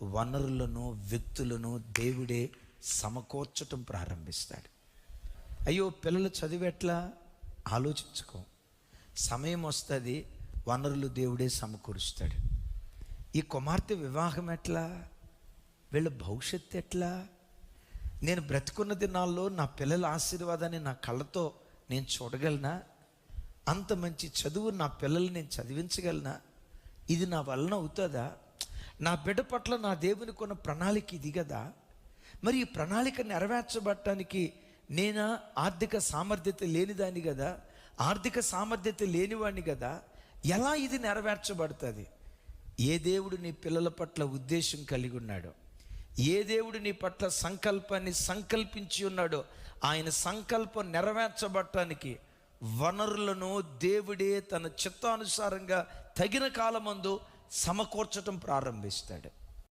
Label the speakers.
Speaker 1: వనరులను, వ్యక్తులను దేవుడే సమకూర్చటం ప్రారంభిస్తాడు. అయ్యో పిల్లలు చదివి ఎట్లా ఆలోచించుకో. సమయం వస్తుంది, వనరులు దేవుడే సమకూరుస్తాడు. ఈ కుమార్తె వివాహం ఎట్లా, వీళ్ళ భవిష్యత్తు ఎట్లా? నేను బ్రతుకున్న దినాల్లో నా పిల్లల ఆశీర్వాదాన్ని నా కళ్ళతో నేను చూడగలనా? అంత మంచి చదువు నా పిల్లల్ని నేను చదివించగలనా? ఇది నా వలన అవుతుందా? నా బిడ్డ పట్ల నా దేవునికి ఉన్న ప్రణాళిక ఇది కదా. మరి ఈ ప్రణాళిక నెరవేర్చబడటానికి నేను ఆర్థిక సామర్థ్యత లేనిదాన్ని కదా, ఆర్థిక సామర్థ్యత లేనివాడిని కదా. ఎలా ఇది నెరవేర్చబడుతుంది? ఏ దేవుడు నీ పిల్లల పట్ల ఉద్దేశం కలిగి ఉన్నాడో, ఏ దేవుడు నీ పట్ల సంకల్పాన్ని సంకల్పించి ఉన్నాడో, ఆయన సంకల్పం నెరవేర్చబడటానికి వనరులను దేవుడే తన చిత్తానుసారంగా తగిన కాలమందు సమకూర్చటం ప్రారంభిస్తాడు.